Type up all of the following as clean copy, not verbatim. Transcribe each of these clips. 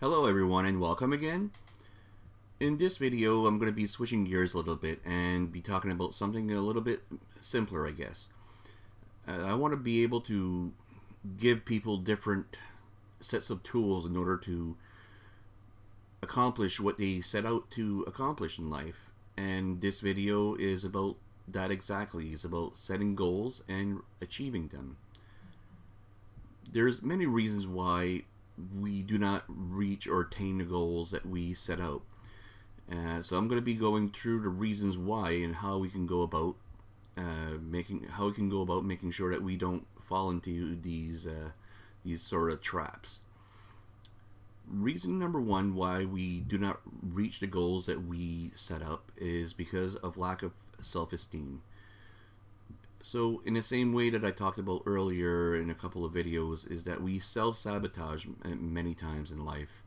Hello everyone and welcome again. In this video I'm going to be switching gears a little bit and be talking about something a little bit simpler, I guess. I want to be able to give people different sets of tools in order to accomplish what they set out to accomplish in life. And this video is about that exactly. It's about setting goals and achieving them. There's many reasons why we do not reach or attain the goals that we set out. So I'm going to be going through the reasons why and how we can go about making sure that we don't fall into these sort of traps. Reason number one why we do not reach the goals that we set up is because of lack of self-esteem. So in the same way that I talked about earlier in a couple of videos, is that we self-sabotage many times in life.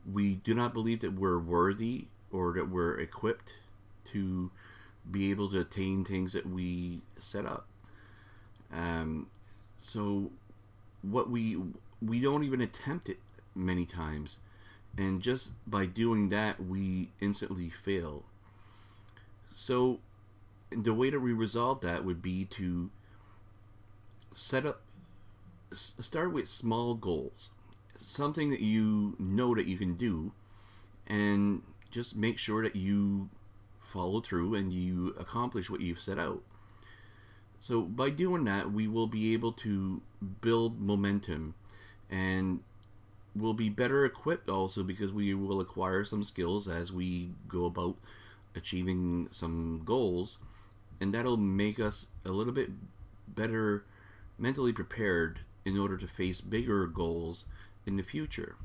We do not believe that we're worthy or that we're equipped to be able to attain things that we set up. So what we don't even attempt it many times, and just by doing that we instantly fail. So the way that we resolve that would be to start with small goals, something that you know that you can do, and just make sure that you follow through and you accomplish what you've set out. So by doing that, we will be able to build momentum, and we'll be better equipped also because we will acquire some skills as we go about achieving some goals, and that'll make us a little bit better mentally prepared in order to face bigger goals in the future.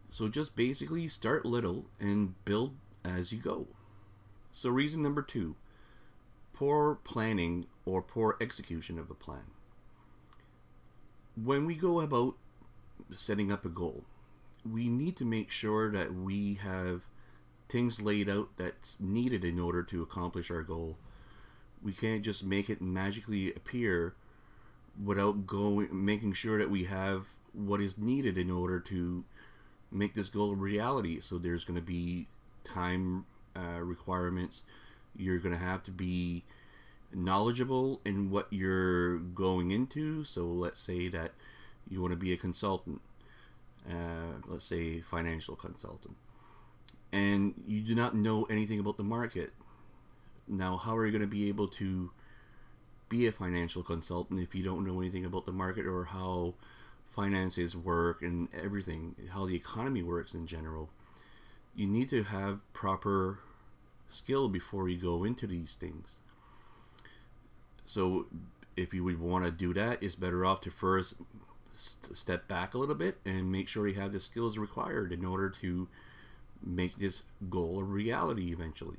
So just basically start little and build as you go. So reason number two, poor planning or poor execution of a plan. When we go about setting up a goal, we need to make sure that we have things laid out that's needed in order to accomplish our goal. We can't just make it magically appear without making sure that we have what is needed in order to make this goal a reality. So there's going to be time requirements. You're going to have to be knowledgeable in what you're going into. So let's say that you want to be a consultant, let's say financial consultant, and you do not know anything about the market. Now, how are you going to be able to be a financial consultant if you don't know anything about the market or how finances work and everything, how the economy works in general? You need to have proper skill before you go into these things. So if you would want to do that, it's better off to first step back a little bit and make sure you have the skills required in order to make this goal a reality eventually.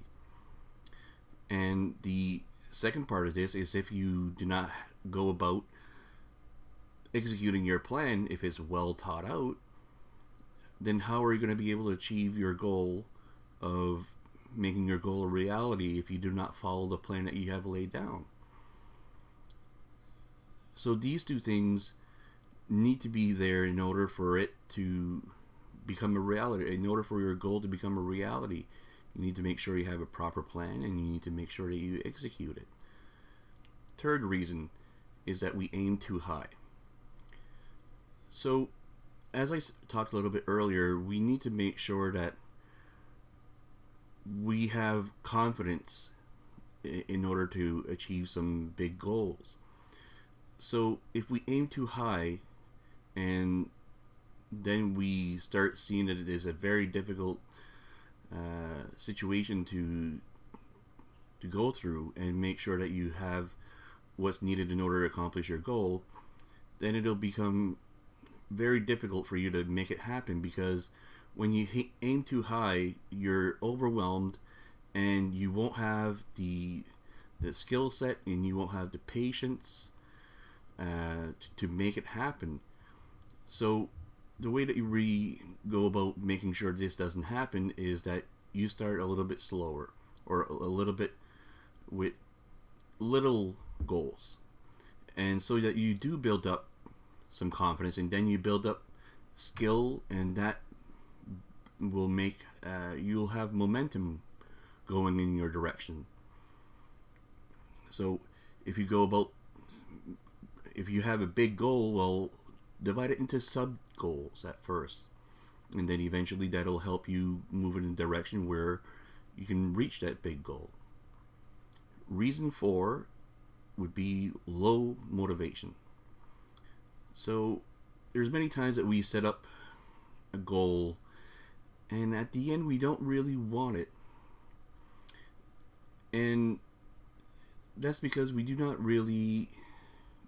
And the second part of this is, if you do not go about executing your plan, if it's well thought out, then how are you going to be able to achieve your goal of making your goal a reality if you do not follow the plan that you have laid down? So these two things need to be there in order for it to become a reality. In order for your goal to become a reality, you need to make sure you have a proper plan, and you need to make sure that you execute it. Third reason is that we aim too high. So as I talked a little bit earlier, we need to make sure that we have confidence in order to achieve some big goals. So if we aim too high and then we start seeing that it is a very difficult situation to go through and make sure that you have what's needed in order to accomplish your goal, then it'll become very difficult for you to make it happen, because when you aim too high, you're overwhelmed and you won't have the skill set, and you won't have the patience to make it happen. So the way that you go about making sure this doesn't happen is that you start a little bit slower, or a little bit with little goals, and so that you do build up some confidence, and then you build up skill, and that will make you'll have momentum going in your direction. So if you go about, if you have a big goal, well, divide it into sub goals at first, and then eventually that'll help you move in a direction where you can reach that big goal. Reason 4 would be low motivation. So there's many times that we set up a goal and at the end we don't really want it, and that's because we do not really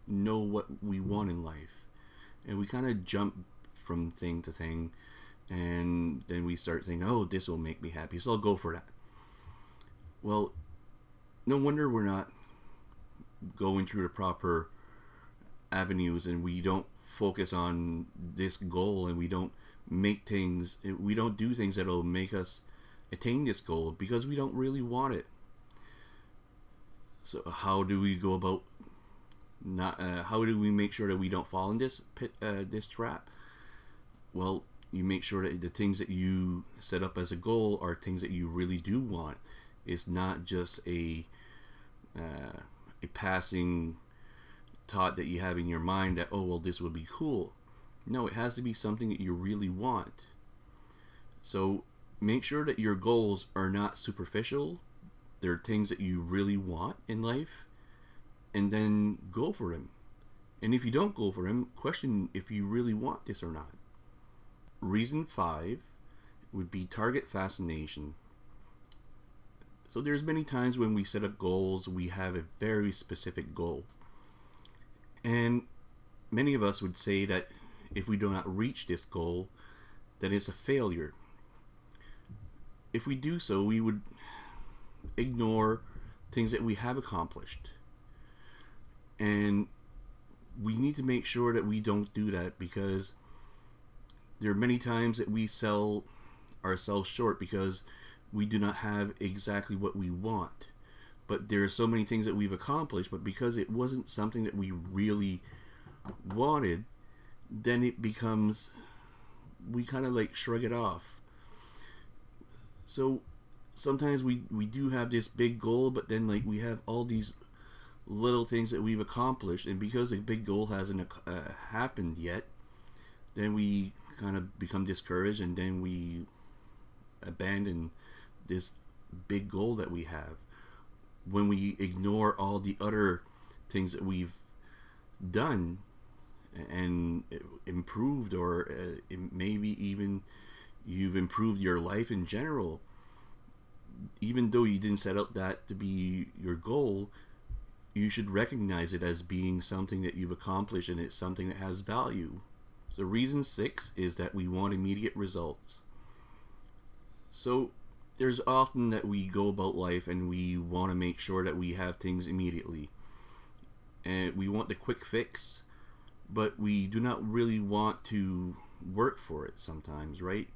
know what we want in life, and we kind of jump from thing to thing, and then we start thinking, oh, this will make me happy, so I'll go for that. Well, no wonder we're not going through the proper avenues, and we don't focus on this goal, and we don't do things that'll make us attain this goal because we don't really want it. So how do we go about how do we make sure that we don't fall in this this trap? Well, you make sure that the things that you set up as a goal are things that you really do want. It's not just a passing thought that you have in your mind that, oh, well, this would be cool. No, it has to be something that you really want. So make sure that your goals are not superficial. They're things that you really want in life, and then go for them. And if you don't go for them, question if you really want this or not. Reason 5 would be target fascination. So there's many times when we set up goals, we have a very specific goal. And many of us would say that if we do not reach this goal, that it's a failure. If we do so, we would ignore things that we have accomplished. And we need to make sure that we don't do that, because there are many times that we sell ourselves short because we do not have exactly what we want. But there are so many things that we've accomplished, but because it wasn't something that we really wanted, then it becomes, we kind of like shrug it off. So sometimes we do have this big goal, but then like we have all these little things that we've accomplished, and because the big goal hasn't happened yet, then we kind of become discouraged, and then we abandon this big goal that we have when we ignore all the other things that we've done and improved, or maybe even you've improved your life in general. Even though you didn't set up that to be your goal, you should recognize it as being something that you've accomplished, and it's something that has value. So reason 6 is that we want immediate results. So there's often that we go about life and we want to make sure that we have things immediately, and we want the quick fix, but we do not really want to work for it sometimes, right?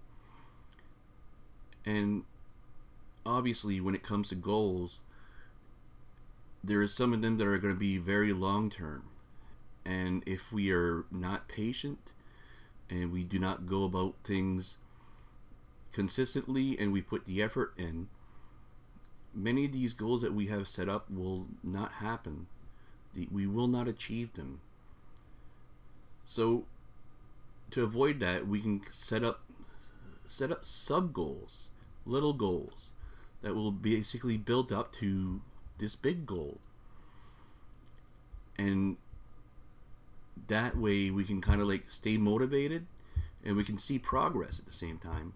And obviously when it comes to goals, there are some of them that are going to be very long term, and if we are not patient and we do not go about things consistently and we put the effort in, many of these goals that we have set up will not happen. We will not achieve them. So to avoid that, we can set up sub goals, little goals that will basically build up to this big goal, and that way we can kind of like stay motivated and we can see progress at the same time.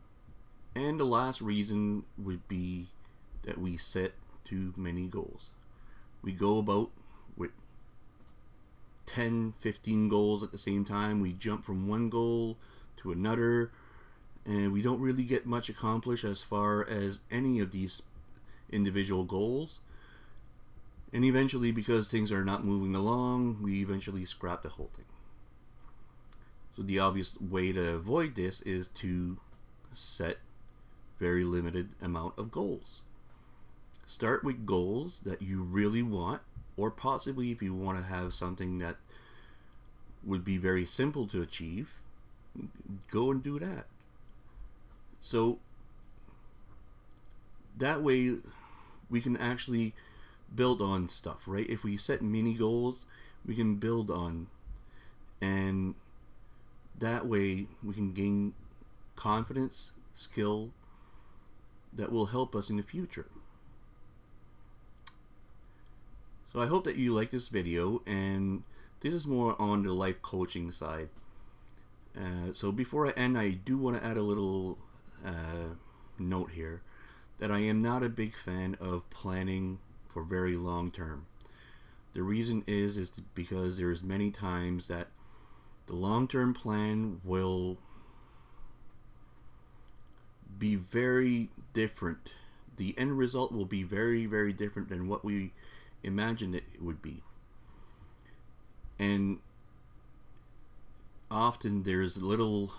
And the last reason would be that we set too many goals. We go about with 10, 15 goals at the same time. We jump from one goal to another, and we don't really get much accomplished as far as any of these individual goals. And eventually, because things are not moving along, we eventually scrap the whole thing. So the obvious way to avoid this is to set very limited amount of goals. Start with goals that you really want, or possibly if you want to have something that would be very simple to achieve, go and do that. So that way we can actually build on stuff, right? If we set mini goals, we can build on, and that way we can gain confidence, skill that will help us in the future. So I hope that you like this video, and this is more on the life coaching side. So before I end, I do want to add a little note here that I am not a big fan of planning for very long term. The reason is because there's many times that the long-term plan will be very different. The end result will be very, very different than what we imagined it would be. And often there's little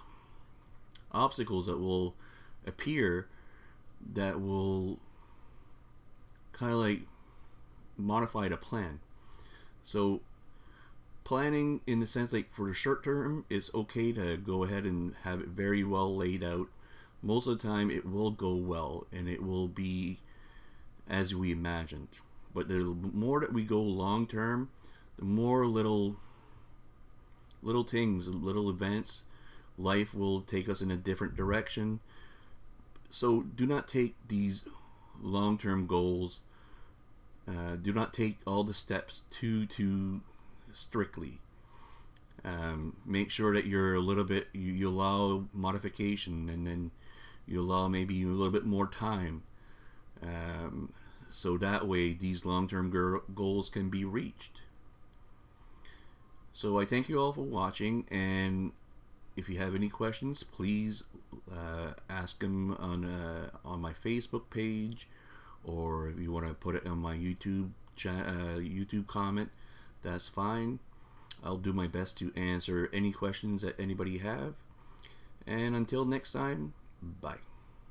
obstacles that will appear that will kind of like modify the plan. So planning in the sense like for the short term, it's okay to go ahead and have it very well laid out. Most of the time it will go well and it will be as we imagined. But the more that we go long term, the more little things, little events, life will take us in a different direction. So do not take these long-term goals, do not take all the steps too strictly. Make sure that you're a little bit, you allow modification, and then you allow maybe a little bit more time, so that way these long-term goals can be reached. So I thank you all for watching, and if you have any questions, please ask them on my Facebook page, or if you want to put it on my YouTube comment, that's fine. I'll do my best to answer any questions that anybody have. And until next time, bye.